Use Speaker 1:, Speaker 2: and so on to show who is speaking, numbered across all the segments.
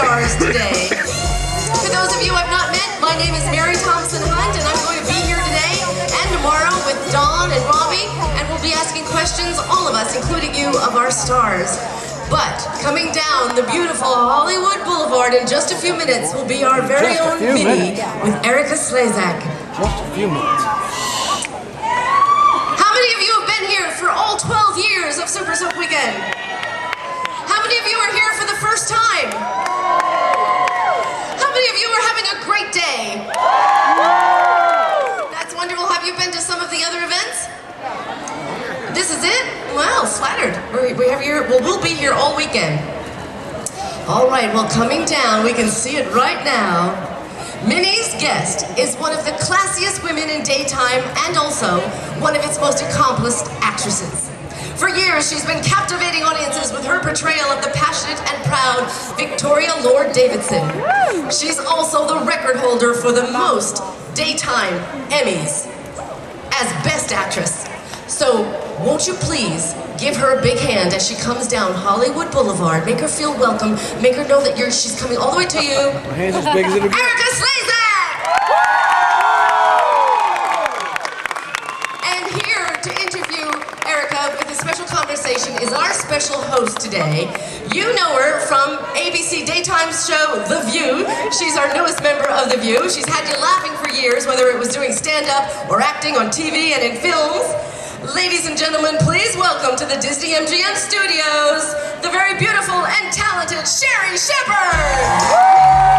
Speaker 1: stars today. For those of you I've not met, my name is Mary Thompson Hunt, and I'm going to be here today and tomorrow with Dawn and Robbie, and we'll be asking questions, all of us, including you, of our stars. But coming down the beautiful Hollywood Boulevard in just a few minutes will be our very own Vicki with Erica Slezak.
Speaker 2: Just a few minutes.
Speaker 1: How many of you have been here for all 12 years of Super Soap Weekend? How many of you are here for the first time? How many of you are having a great day? That's wonderful. Have you been to some of the other events? This is it? Wow, flattered. We'll be here all weekend. All right, well, coming down, we can see it right now. Minnie's guest is one of the classiest women in daytime and also one of its most accomplished actresses. For years, she's been captivating audiences with her portrayal of the passionate and proud Victoria Lord Davidson. She's also the record holder for the most daytime Emmys as Best Actress. So, won't you please give her a big hand as she comes down Hollywood Boulevard. Make her feel welcome. Make her know that she's coming all the way to you.
Speaker 2: My hand's as big as it'll be.
Speaker 1: Erica Slezak! And here to interview Erica with a special conversation is our special host today. You know her from ABC daytime show The View. She's our newest member of The View. She's had you laughing for years, whether it was doing stand-up or acting on TV and in films. Ladies and gentlemen, please welcome to the Disney MGM studios, the very beautiful and talented Sherri Shepherd!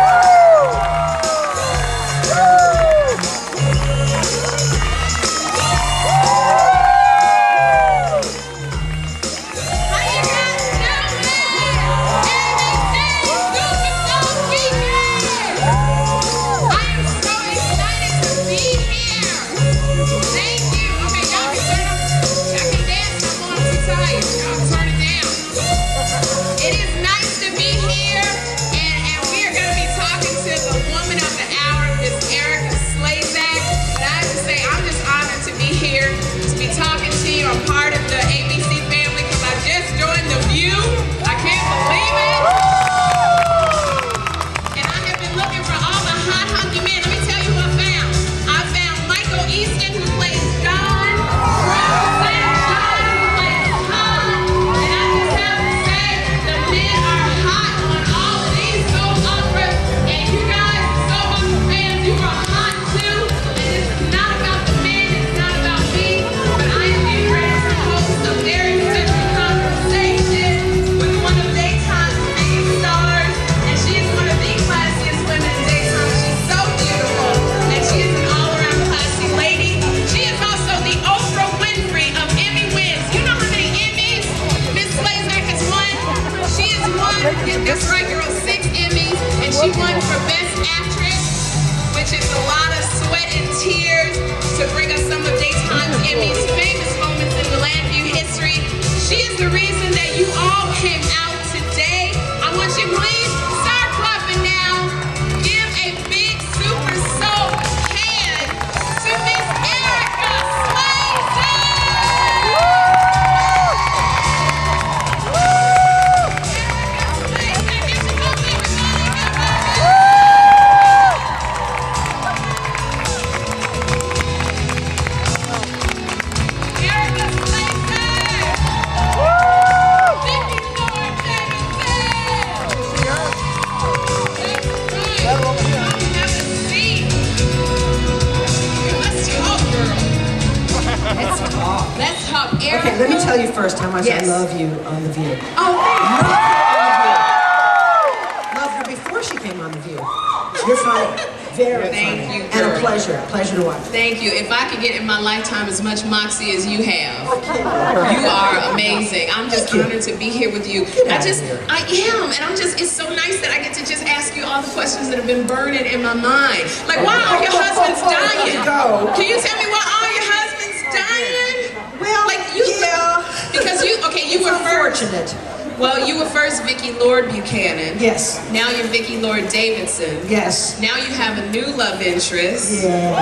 Speaker 3: That's right, girl, 6 Emmys, and she won for Best Actress, which is a lot of sweat and tears to bring us some of daytime's Emmys, famous moments in the Landview history. She is the reason that you all came out today. I want you please start clapping now. Give a big Super Soap hand to Miss Erica Slezak.
Speaker 4: Okay, let me tell you first how much I love you on The View.
Speaker 3: Oh,
Speaker 4: Loved her before she came on The View. You're funny. Very
Speaker 3: Thank
Speaker 4: funny.
Speaker 3: you,
Speaker 4: And a
Speaker 3: girl.
Speaker 4: pleasure to watch.
Speaker 3: Thank you. If I could get in my lifetime as much moxie as you have,
Speaker 4: Okay.
Speaker 3: you are amazing. I'm just honored to be here with you. I am, and it's so nice that I get to just ask you all the questions that have been burning in my mind. Like, why are your husbands dying? Can you tell me why all your husbands dying?
Speaker 4: Well,
Speaker 3: like you, because you were first.
Speaker 4: Unfortunate.
Speaker 3: Well, you were first Vicki Lord Buchanan.
Speaker 4: Yes.
Speaker 3: Now you're Vicki Lord Davidson.
Speaker 4: Yes.
Speaker 3: Now you have a new love interest.
Speaker 4: Yeah.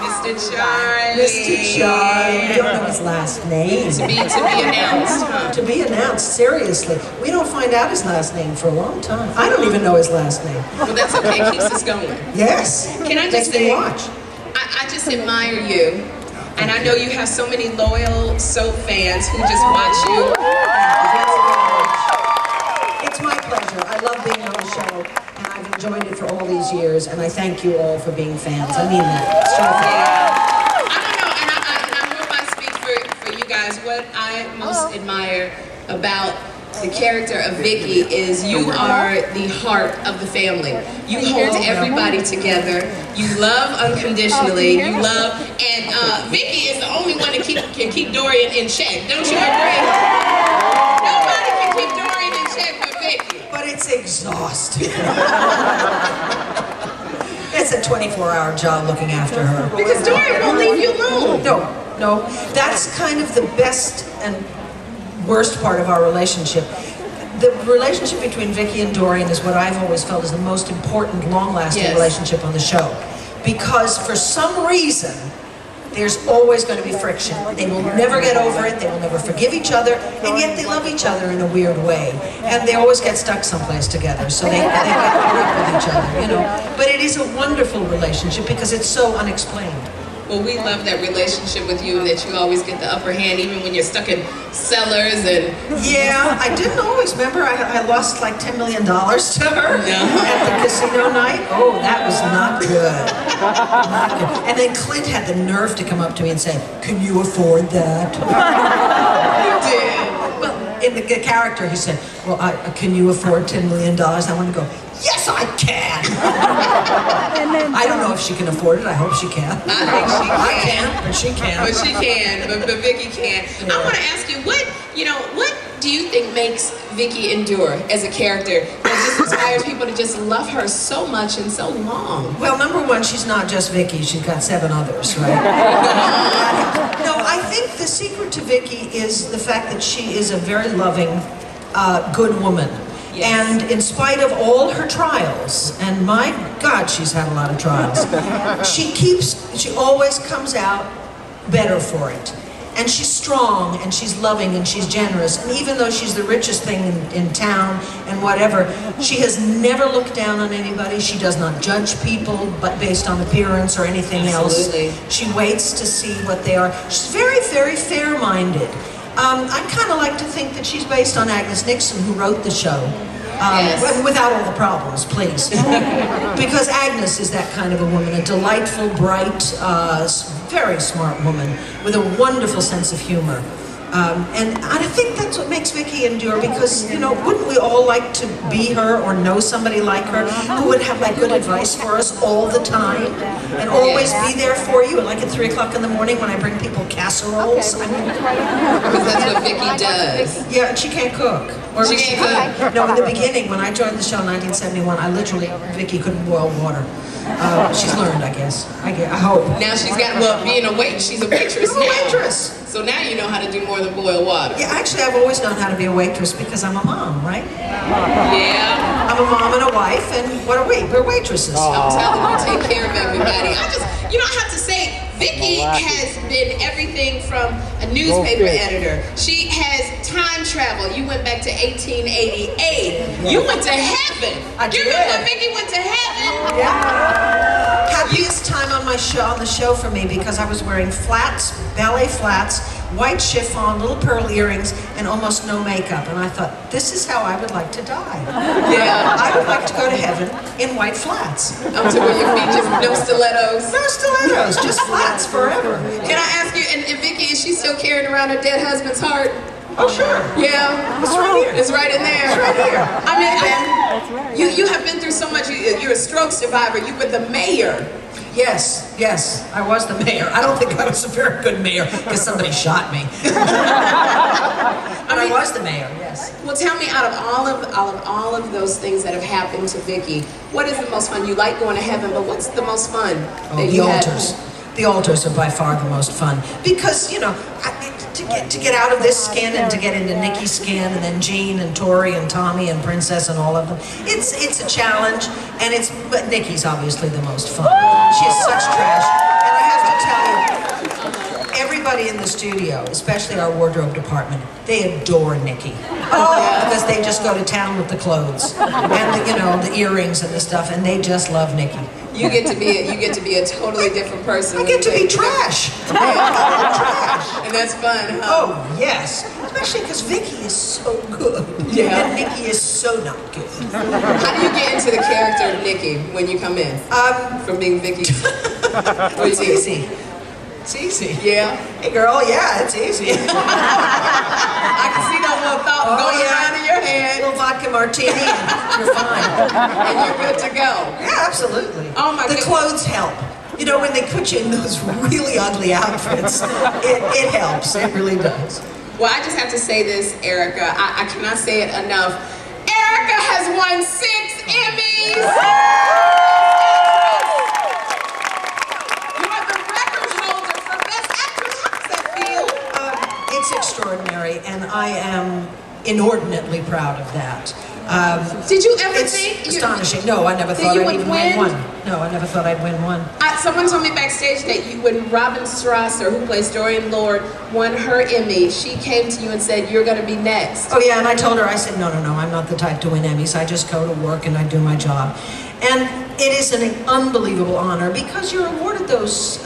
Speaker 3: Miss Mr. Charlie.
Speaker 4: Mr. Charlie. We don't know his last name.
Speaker 3: To be announced, huh?
Speaker 4: To be announced, seriously. We don't find out his last name for a long time. I don't even know his last name.
Speaker 3: Well, that's okay. It keeps us going.
Speaker 4: Yes.
Speaker 3: Can I just
Speaker 4: Makes me
Speaker 3: say,
Speaker 4: watch.
Speaker 3: I just admire you. And I know you have so many loyal soap fans who just watch you.
Speaker 4: It's my pleasure. I love being on the show, and I've enjoyed it for all these years, and I thank you all for being fans. I mean that.
Speaker 3: I don't know, and I hope I speak for you guys. What I most admire about the character of Vicki is you are the heart of the family. You hold everybody together. You love unconditionally. You love, and Vicki is the only one that can keep Dorian in check. Don't you agree? Nobody can keep Dorian in check but Vicki.
Speaker 4: But it's exhausting. It's a 24-hour job looking after her.
Speaker 3: Because Dorian won't leave you alone.
Speaker 4: No. That's kind of the best and worst part of our relationship. The relationship between Vicki and Dorian is what I've always felt is the most important, long-lasting relationship on the show. Because for some reason, there's always going to be friction. They will never get over it, they will never forgive each other, and yet they love each other in a weird way. And they always get stuck someplace together, so they get work with each other, you know. But it is a wonderful relationship because it's so unexplained.
Speaker 3: Well, we love that relationship with you, and that you always get the upper hand, even when you're stuck in cellars and...
Speaker 4: Yeah, I didn't always. Remember, I lost like $10 million to her at the casino night. Oh, that was not good. Not good. And then Clint had the nerve to come up to me and say, "Can you afford that?"
Speaker 3: He did.
Speaker 4: Well, in the character, he said, "Well, can you afford $10 million?" I want to go, "Yes, I can." I don't know if she can afford it. I hope she can.
Speaker 3: I think she can.
Speaker 4: I can, but she can.
Speaker 3: But she can, but Vicki can.
Speaker 4: Yeah.
Speaker 3: I want to ask you, what do you think makes Vicki endure as a character that just inspires people to just love her so much and so long?
Speaker 4: Well, number one, she's not just Vicki. She's got 7 others, right? No, I think the secret to Vicki is the fact that she is a very loving, good woman.
Speaker 3: Yes.
Speaker 4: And in spite of all her trials, and my God, she's had a lot of trials, she always comes out better for it. And she's strong, and she's loving, and she's generous. And even though she's the richest thing in town and whatever, she has never looked down on anybody. She does not judge people, but based on appearance or anything
Speaker 3: Absolutely.
Speaker 4: else. She waits to see what they are. She's very, very fair-minded. I kind of like to think that she's based on Agnes Nixon, who wrote the show.
Speaker 3: Yes.
Speaker 4: Without all the problems, please. Because Agnes is that kind of a woman, a delightful, bright, very smart woman with a wonderful sense of humor. And I think that's what makes Vicki endure, because, you know, wouldn't we all like to be her or know somebody like her who would have like good advice for us all the time and always be there for you, like at 3 o'clock in the morning when I bring people casseroles? I mean,
Speaker 3: Because that's what Vicki does.
Speaker 4: yeah, and she can't cook. Or
Speaker 3: She can't cook.
Speaker 4: No, in the beginning, when I joined the show in 1971, I literally, Vicki couldn't boil water. She's learned, I guess. I hope.
Speaker 3: Now she's got, well, being a waitress, she's a waitress
Speaker 4: I'm a
Speaker 3: now.
Speaker 4: waitress.
Speaker 3: So now you know how to do more than boil water.
Speaker 4: Yeah, actually, I've always known how to be a waitress because I'm a mom, right?
Speaker 3: Yeah.
Speaker 4: I'm a mom and a wife, and what are we? We're waitresses.
Speaker 3: I'm telling you, take care of everybody. I have to say, Vicki has been everything from a newspaper editor. She has time travel. You went back to 1888. You went to heaven.
Speaker 4: I
Speaker 3: You
Speaker 4: did.
Speaker 3: remember Vicki went to heaven?
Speaker 4: Yeah. Happiest time on the show for me, because I was wearing flats, ballet flats, white chiffon, little pearl earrings, and almost no makeup. And I thought, this is how I would like to die.
Speaker 3: Yeah.
Speaker 4: I would like to go to heaven in white flats.
Speaker 3: Up to where your feet just no stilettos.
Speaker 4: No stilettos, just flats forever.
Speaker 3: Can I ask you, and Vicki, is she still carrying around her dead husband's heart?
Speaker 4: Oh, sure.
Speaker 3: Yeah.
Speaker 4: It's right here.
Speaker 3: It's right in there.
Speaker 4: It's right here.
Speaker 3: I mean, you have been through so much. You're a stroke survivor. You were the mayor.
Speaker 4: Yes, I was the mayor. I don't think I was a very good mayor because somebody shot me. I was the mayor, yes.
Speaker 3: Well, tell me, out of all of those things that have happened to Vicki, what is the most fun? You like going to heaven, but what's the most fun that
Speaker 4: The
Speaker 3: you had?
Speaker 4: altars. The altars are by far the most fun because, you know, to get out of this skin and to get into Nikki's skin, and then Jean and Tori and Tommy and Princess and all of them, it's a challenge, but Nikki's obviously the most fun. She is such trash, and I have to gotta tell you, everybody in the studio, especially our wardrobe department, they adore Nikki. Because they just go to town with the clothes and the earrings and the stuff, and they just love Nikki.
Speaker 3: You get to be a totally different person.
Speaker 4: I get to be trash. Trash.
Speaker 3: And that's fun, huh?
Speaker 4: Oh, yes. Especially because Vicki is so good.
Speaker 3: Yeah.
Speaker 4: And Nikki is so not good.
Speaker 3: How do you get into the character of Nikki when you come in? From being Vicki?
Speaker 4: It's easy. It's easy.
Speaker 3: Yeah?
Speaker 4: Hey, girl, yeah, it's easy.
Speaker 3: I can see those little thoughts going around in your head.
Speaker 4: A little vodka martini, and you're fine.
Speaker 3: And you're good to go.
Speaker 4: Yeah, absolutely.
Speaker 3: Oh, my
Speaker 4: The
Speaker 3: goodness.
Speaker 4: clothes help. You know, when they put you in those really ugly outfits, it helps. It really does.
Speaker 3: Well, I just have to say this, Erica. I cannot say it enough. Erica has won 6 Emmys! You are the record holder for Best Actress. How does that feel?
Speaker 4: It's extraordinary, and I am inordinately proud of that.
Speaker 3: Did you ever
Speaker 4: It's
Speaker 3: think...
Speaker 4: astonishing. No, I never
Speaker 3: that
Speaker 4: thought
Speaker 3: you
Speaker 4: I'd
Speaker 3: would
Speaker 4: even
Speaker 3: win?
Speaker 4: win one. No, I never thought I'd win one.
Speaker 3: Someone told me backstage that when Robin Strasser, who plays Dorian Lord, won her Emmy, she came to you and said, you're going to be next.
Speaker 4: Oh yeah, and I told her, I said, no, I'm not the type to win Emmys. I just go to work and I do my job. And it is an unbelievable honor because you're awarded those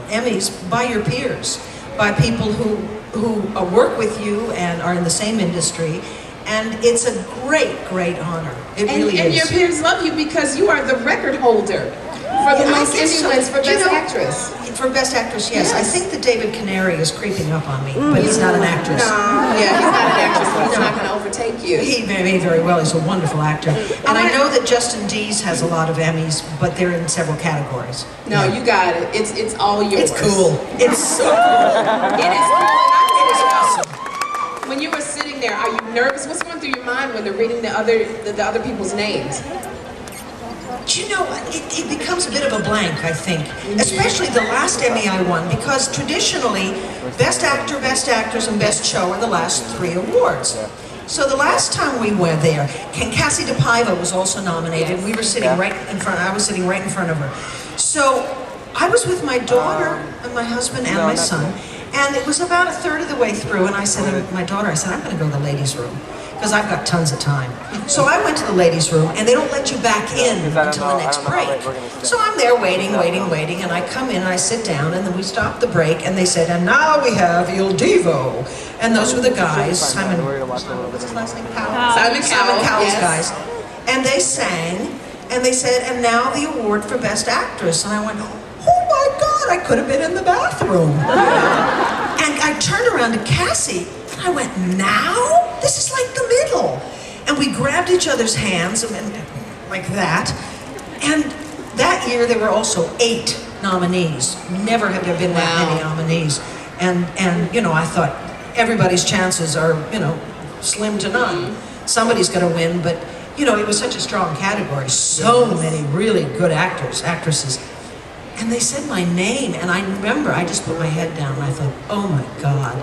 Speaker 4: Emmys by your peers, by people who work with you and are in the same industry. And it's a great honor. It really is.
Speaker 3: And your peers love you because you are the record holder for the most Emmy wins for Best Actress.
Speaker 4: For Best Actress, yes. I think that David Canary is creeping up on me, but he's not an actress.
Speaker 3: No, yeah, he's not an actress, but he's not going to overtake you.
Speaker 4: He may very well. He's a wonderful actor. And I know that Justin Dees has a lot of Emmys, but they're in several categories.
Speaker 3: No, you got it. It's all yours.
Speaker 4: It's cool. It's so cool.
Speaker 3: It is cool. And
Speaker 4: It is awesome.
Speaker 3: when you were sitting there, are you nervous? What's going through your mind when they're reading the other people's names?
Speaker 4: You know, it becomes a bit of a blank, I think. Especially the last Emmy I won, because traditionally, Best Actor, Best Actress, and Best Show are the last 3 awards. So the last time we were there, Cassie DePaiva was also nominated. We were sitting right in front. I was sitting right in front of her. So I was with my daughter and my husband and my son, and it was about a third of the way through, and I said to my daughter, I said, I'm going to go to the ladies' room, because I've got tons of time. So I went to the ladies' room, and they don't let you back in until the next break. So I'm there waiting, and I come in, and I sit down, and then we stop the break, and they said, and now we have Il Divo. And those were the guys, Simon, what's his last name?
Speaker 3: Simon
Speaker 4: Cowell's
Speaker 3: yes.
Speaker 4: guys. And they sang, and they said, and now the award for Best Actress. And I went, oh my God, I could have been in the bathroom. And I turned around to Cassie, and I went, now? This is like the middle. And we grabbed each other's hands, and like that. And that year, there were also 8 nominees. Never have there been that many nominees. And you know, I thought, everybody's chances are, you know, slim to none. Somebody's going to win, but, you know, it was such a strong category. So many really good actors, actresses. And they said my name, and I remember I just put my head down and I thought, oh my God.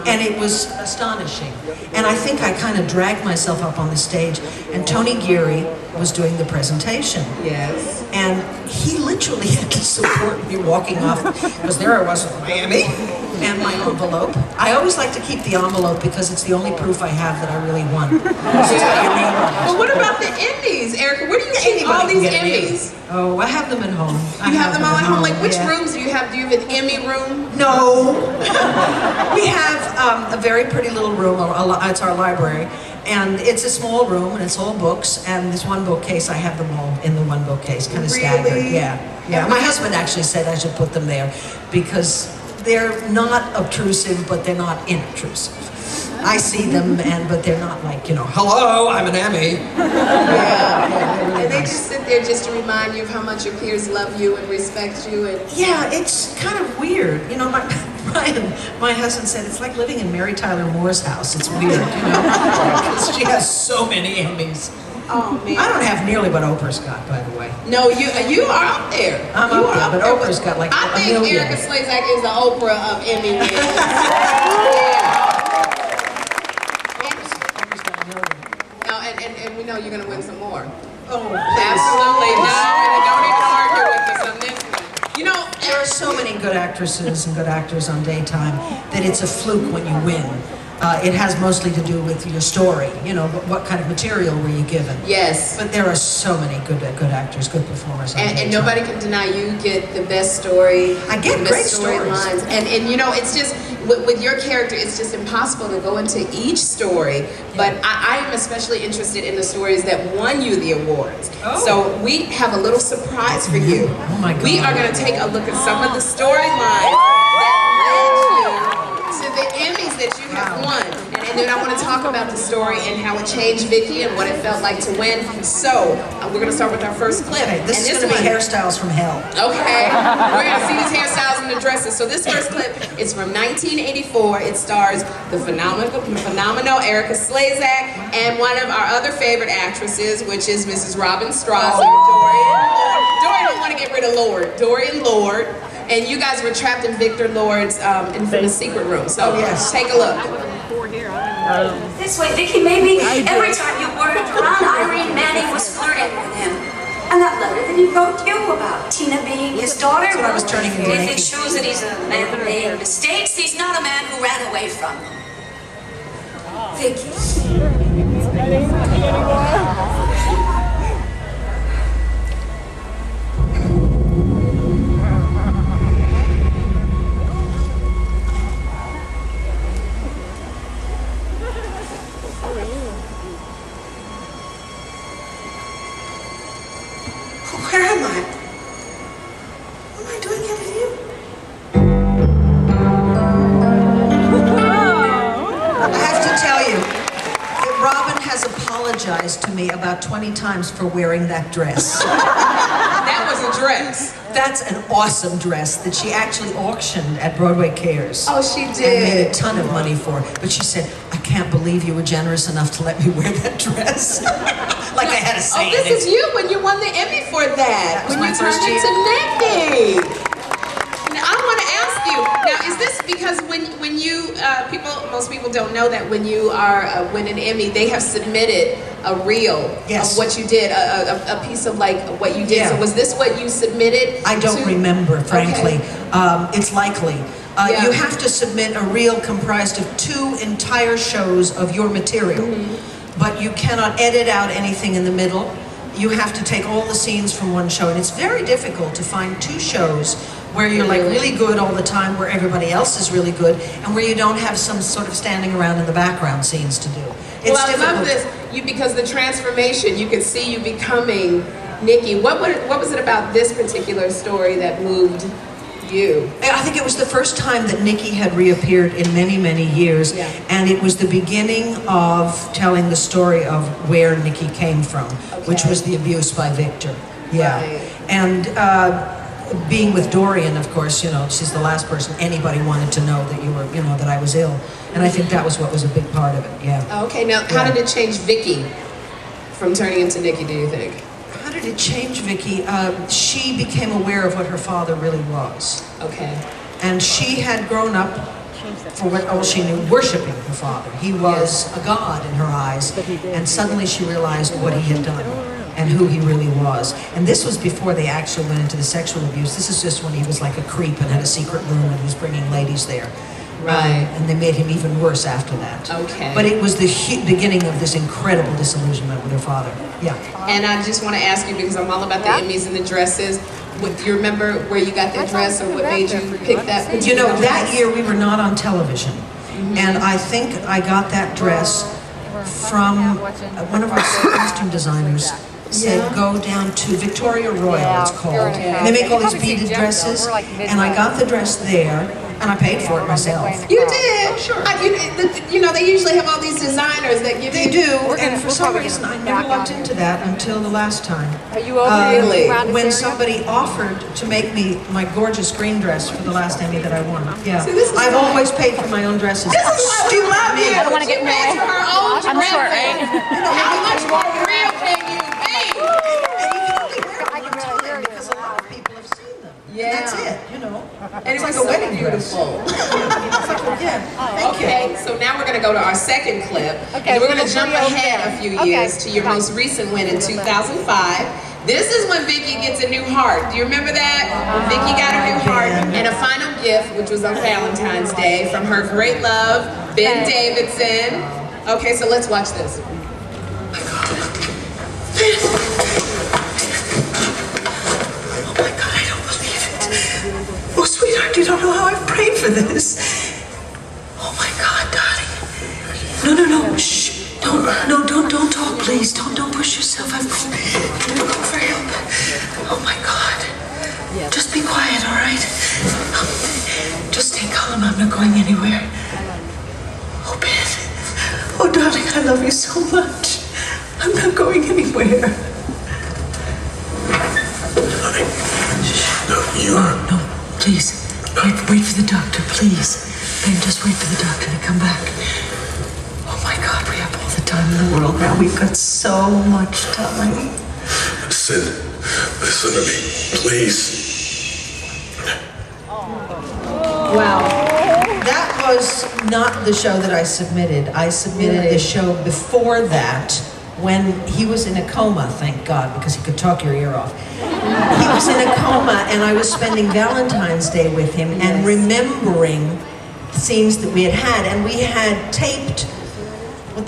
Speaker 4: And it was astonishing. And I think I kind of dragged myself up on the stage, and Tony Geary was doing the presentation.
Speaker 3: Yes.
Speaker 4: And he literally had to support me walking off, because there I was with my Emmy and my envelope. I always like to keep the envelope because it's the only proof I have that I really won.
Speaker 3: But what about the Emmys, Erica? Where do you keep all these Emmys?
Speaker 4: Oh, I have them at home.
Speaker 3: You have them all at home? Like, which
Speaker 4: yeah.
Speaker 3: rooms do you have? Do you have an Emmy room?
Speaker 4: No. We have a very pretty little room. It's our library. And it's a small room, and it's all books. And this one bookcase, I have them all in the one bookcase, kind of staggered. Yeah. My husband actually said I should put them there because they're not obtrusive, but they're not inobtrusive. I see them, but they're not like, you know, hello, I'm an Emmy.
Speaker 3: Yeah. And they just sit there just to remind you of how much your peers love you and respect you. And
Speaker 4: yeah, it's kind of weird. You know, my husband said it's like living in Mary Tyler Moore's house. It's weird, you know, because she has so many Emmys.
Speaker 3: Oh man.
Speaker 4: I don't have nearly what Oprah's got, by the way.
Speaker 3: No, you are up there.
Speaker 4: I'm up there, but Oprah's got like
Speaker 3: I
Speaker 4: a
Speaker 3: think
Speaker 4: million.
Speaker 3: Erica Slezak is the Oprah of Emmy wins. Yeah. And we know you're going to win some more.
Speaker 4: Oh,
Speaker 3: Absolutely. No, and don't even argue with us on this one. You know,
Speaker 4: there are so many good good actresses and good actors on daytime that it's a fluke when you win. It has mostly to do with your story, you know, what kind of material were you given.
Speaker 3: Yes.
Speaker 4: But there are so many good actors, good performers.
Speaker 3: And nobody can deny you get the best story.
Speaker 4: I get
Speaker 3: the
Speaker 4: great
Speaker 3: best
Speaker 4: storylines.
Speaker 3: And you know, it's just, with your character, it's just impossible to go into each story. But I am especially interested in the stories that won you the awards.
Speaker 4: Oh.
Speaker 3: So we have a little surprise for you.
Speaker 4: Oh my God.
Speaker 3: We are going to take a look at some of the storylines that led you to the Emmys that you have won. And then I want to talk about the story and how it changed Vicki and what it felt like to win. So, we're going to start with our first clip.
Speaker 4: Okay, this is going to be hairstyles from hell.
Speaker 3: Okay, we're going to see these hairstyles and the dresses. So this first clip is from 1984. It stars the phenomenal Erica Slezak and one of our other favorite actresses, which is Mrs. Robin Strasser, Dorian don't want to get rid of Dorian Lord. And you guys were trapped in Victor Lord's infamous secret room. So take a look.
Speaker 5: This way, Vicki, maybe every time you weren't around, Irene Manning was flirting with him. And that letter that he wrote you about Tina being his daughter,
Speaker 4: That's what I was turning into.
Speaker 5: if it shows that he's a man who made mistakes, he's not a man who ran away from them. Vicki.
Speaker 4: Where am I? What am I doing here with you? I have to tell you that Robin has apologized to me about 20 times for wearing that dress.
Speaker 3: That was a dress.
Speaker 4: That's an awesome dress that she actually auctioned at Broadway Cares.
Speaker 3: Oh, she
Speaker 4: And
Speaker 3: did.
Speaker 4: made a ton of money for it. But she said, I can't believe you were generous enough to let me wear that dress. Like I had a say
Speaker 3: Oh, this
Speaker 4: in it.
Speaker 3: is you when you won the Emmy for that.
Speaker 4: That was
Speaker 3: when
Speaker 4: my
Speaker 3: you
Speaker 4: first
Speaker 3: turned
Speaker 4: year.
Speaker 3: into Nikki. Now I want to ask you. Now, is this because when you most people don't know that when you are win an Emmy, they have submitted a reel of what you did, a piece of like what you did.
Speaker 4: Yeah.
Speaker 3: So was this what you submitted?
Speaker 4: I don't remember, frankly.
Speaker 3: Okay.
Speaker 4: It's likely. You have to submit a reel comprised of 2 entire shows of your material, but you cannot edit out anything in the middle. You have to take all the scenes from one show, and it's very difficult to find 2 shows where you're like really good all the time, where everybody else is really good, and where you don't have some sort of standing around in the background scenes to do. It's
Speaker 3: Well, I
Speaker 4: difficult.
Speaker 3: love this because the transformation, you could see you becoming Nikki. What was it about this particular story that moved you?
Speaker 4: I think it was the first time that Nikki had reappeared in many, many years, and it was the beginning of telling the story of where Nikki came from, which was the abuse by Victor. Yeah,
Speaker 3: Right.
Speaker 4: and being with Dorian, of course, you know, she's the last person anybody wanted to know that you were, you know, that I was ill, and I think that was what was a big part of it. Yeah.
Speaker 3: Okay, now how did it change Vicki from turning into Nikki, do you think?
Speaker 4: How did it change Vicki? She became aware of what her father really was.
Speaker 3: Okay.
Speaker 4: And she had grown up, for what all she knew, worshiping her father. He was a god in her eyes, and suddenly she realized what he had done and who he really was. And this was before they actually went into the sexual abuse. This is just when he was like a creep and had a secret room and was bringing ladies there.
Speaker 3: Right.
Speaker 4: And they made him even worse after that.
Speaker 3: Okay.
Speaker 4: But it was the beginning of this incredible disillusionment with her father. Yeah.
Speaker 3: And I just want to ask you, because I'm all about the Emmys and the dresses, do you remember where you got that dress or what made you pick that particular
Speaker 4: You know, that
Speaker 3: dress?
Speaker 4: year we were not on television. And I think I got that dress from one of our costume designers. Said go down to Victoria Royal, it's called. And they make all these beaded dresses. And I got the dress there, and I paid for it myself.
Speaker 3: You did? Oh, sure. You know, they usually have all these designers that give
Speaker 4: They
Speaker 3: you...
Speaker 4: do, and for some reason I never looked into that until the last time.
Speaker 6: Are you over
Speaker 3: Really?
Speaker 4: When somebody offered to make me my gorgeous green dress for the last Emmy that I won. Yeah.
Speaker 3: See, this is
Speaker 4: I've
Speaker 3: why-
Speaker 4: always paid for my own dresses.
Speaker 3: This is why we love you.
Speaker 6: I don't wanna get in the
Speaker 3: She pays
Speaker 6: way.
Speaker 3: for her own
Speaker 6: I'm
Speaker 3: dressing.
Speaker 6: short, right?
Speaker 3: How much more real can you be?
Speaker 4: And you can only wear it one time because a lot of people have seen them.
Speaker 3: Yeah.
Speaker 4: And that's it, you know.
Speaker 3: And
Speaker 4: It's
Speaker 3: it
Speaker 4: like
Speaker 3: was
Speaker 4: a wedding
Speaker 3: so beautiful.
Speaker 4: Yeah, thank you.
Speaker 3: Okay, so now we're going to go to our second clip.
Speaker 6: Okay,
Speaker 3: And we're going
Speaker 6: we'll
Speaker 3: to jump
Speaker 6: go
Speaker 3: ahead
Speaker 6: there.
Speaker 3: a few
Speaker 6: Okay.
Speaker 3: years to your most recent win in 2005. This is when Vicki gets a new heart. Do you remember that? Vicki got a new heart and a final gift, which was on Valentine's Day, from her great love, Ben Davidson. Okay, so let's watch this.
Speaker 6: Oh my God, I don't believe it. Oh, sweetheart, you don't know how I've prayed for this. Oh my God, darling. No, shh. Don't talk, please. Don't push yourself. I've called for help. Oh my God. Just be quiet, all right? Just stay calm. I'm not going anywhere. Oh, Ben. Oh, darling, I love you so much. I'm not going anywhere.
Speaker 7: No, you are.
Speaker 6: No, please. Wait for the doctor, please. Ben, just wait for the doctor to come back. Oh my God, we have all the time in the world now. We've got so much time.
Speaker 7: Listen to me, please.
Speaker 4: Wow. That was not the show that I submitted. I submitted the show before that when he was in a coma, thank God, because he could talk your ear off. He was in a coma and I was spending Valentine's Day with him and remembering scenes that we had had. And we had taped we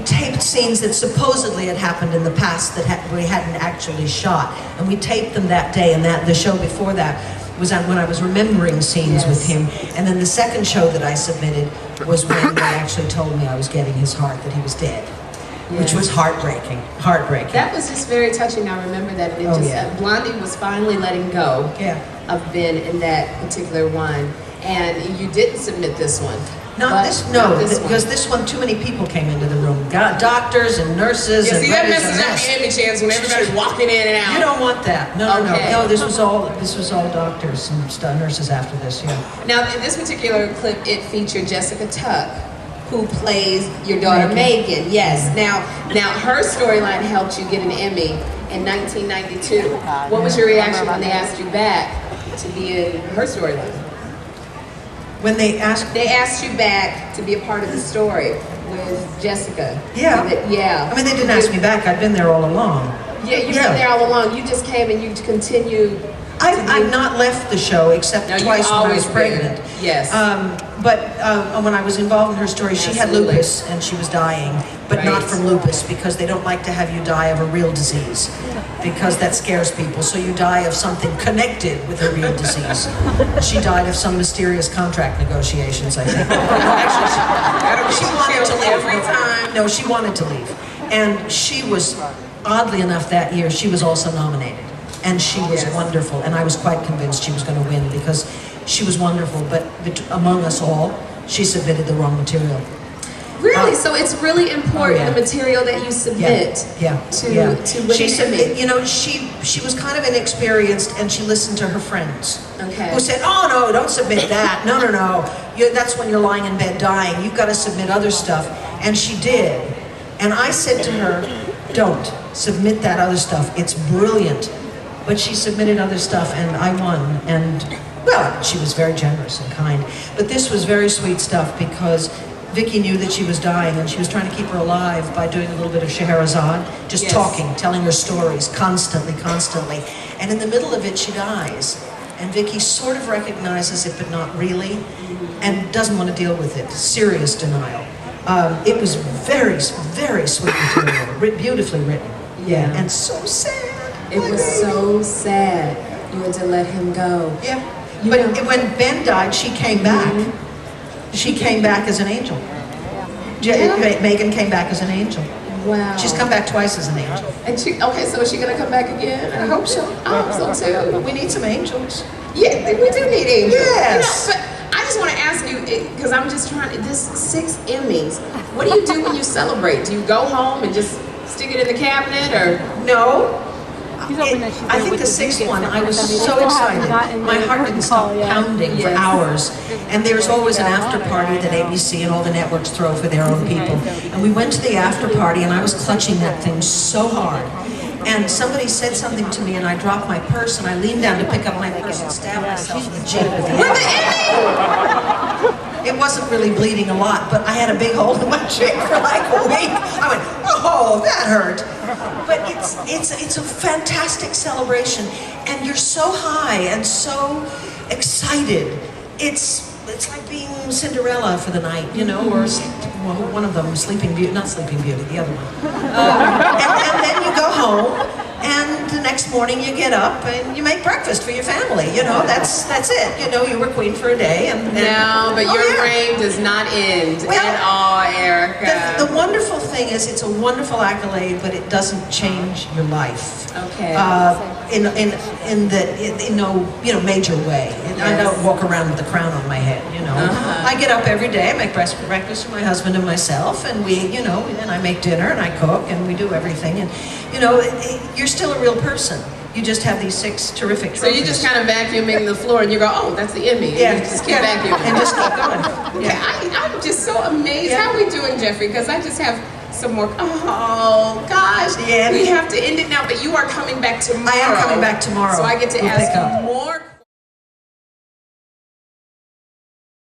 Speaker 4: taped scenes that supposedly had happened in the past that we hadn't actually shot. And we taped them that day, and the show before that was when I was remembering scenes with him. And then the second show that I submitted was when they actually told me I was getting his heart, that he was dead. Which was heartbreaking.
Speaker 3: That was just very touching. I remember that. Blondie was finally letting go of Ben in that particular one. And you didn't submit this one.
Speaker 4: Because this one, too many people came into the room. Doctors and nurses.
Speaker 3: Yeah, see, that messes up the Emmy chance when everybody's walking in and out.
Speaker 4: You don't want that. No. This was all doctors and nurses after this. Yeah.
Speaker 3: Now, in this particular clip, it featured Jessica Tuck, who plays your daughter Megan. Yes. Now her storyline helped you get an Emmy in 1992. What was your reaction when they asked you back to be in her storyline?
Speaker 4: When they asked
Speaker 3: you back to be a part of the story with Jessica.
Speaker 4: Yeah.
Speaker 3: Yeah.
Speaker 4: I mean, they didn't ask me back. I'd been there all along.
Speaker 3: Yeah, you've been there all along. You just came and you continued.
Speaker 4: I've not left the show except twice when I was pregnant.
Speaker 3: Yes.
Speaker 4: But when I was involved in her story, she had lupus and she was dying, but not from lupus, because they don't like to have you die of a real disease, because that scares people. So you die of something connected with a real disease. She died of some mysterious contract negotiations, I think. Actually, she wanted to leave every time. No, she wanted to leave. And she was, oddly enough, that year, she was also nominated. And she was wonderful, and I was quite convinced she was going to win because she was wonderful, but among us all, she submitted the wrong material.
Speaker 3: Really? So it's really important, the material that you submit to win
Speaker 4: she submitted, she was kind of inexperienced, and she listened to her friends who said, oh no, don't submit that. No. That's when you're lying in bed dying. You've got to submit other stuff. And she did. And I said to her, don't submit that other stuff. It's brilliant. But she submitted other stuff, and I won. And, well, she was very generous and kind. But this was very sweet stuff because Vicki knew that she was dying, and she was trying to keep her alive by doing a little bit of Scheherazade, just talking, telling her stories constantly. And in the middle of it, she dies. And Vicki sort of recognizes it, but not really, and doesn't want to deal with it. Serious denial. It was very, very sweet material, beautifully written. Yeah, and so sad.
Speaker 3: It was so sad. You had to let him go.
Speaker 4: Yeah. But when Ben died, she came back. She came back as an angel. Megan came back as an angel.
Speaker 3: Wow.
Speaker 4: She's come back twice as an angel.
Speaker 3: And so is she going to come back again?
Speaker 4: I hope so.
Speaker 3: I hope so too.
Speaker 4: We need some angels.
Speaker 3: Yeah, we do need angels.
Speaker 4: Yes.
Speaker 3: But I just want to ask you, because I'm just trying to, this 6 Emmys, what do you do when you celebrate? Do you go home and just stick it in the cabinet, or?
Speaker 4: No. I think the 6th one, I was so excited. My heart didn't stop pounding for hours. And there's always an after party that ABC and all the networks throw for their own people. And we went to the after party, and I was clutching that thing so hard. And somebody said something to me, and I dropped my purse, and I leaned down to pick up my purse and stabbed myself in the cheek with the Emmy. It wasn't really bleeding a lot, but I had a big hole in my cheek for like a week. I went, oh, that hurt. But it's a fantastic celebration, and you're so high and so excited. It's like being Cinderella for the night, you know, or one of them, Sleeping Beauty, not Sleeping Beauty, the other one. And then you go home, and the next morning you get up and you make breakfast for your family. You know, that's it. You know, you were queen for a day, and
Speaker 3: no, but your reign does not end at all, Erica.
Speaker 4: The wonderful thing is, it's a wonderful accolade, but it doesn't change your life.
Speaker 3: Okay.
Speaker 4: In no major way. I don't walk around with a crown on my head. You know, I get up every day, I make breakfast for my husband and myself, and and I make dinner and I cook and we do everything, and you're still a real person. You just have these 6 terrific trophies.
Speaker 3: So you just kind of vacuuming the floor and you go, oh, that's the Emmy.
Speaker 4: Yeah.
Speaker 3: And you just keep vacuuming.
Speaker 4: And just keep going.
Speaker 3: Okay, I'm just so amazed. How are we doing, Jeffrey? Because I just have some more. Oh, gosh.
Speaker 4: Yeah.
Speaker 3: We have to end it now, but you are coming back tomorrow.
Speaker 4: I am coming back tomorrow.
Speaker 3: So I get to ask you more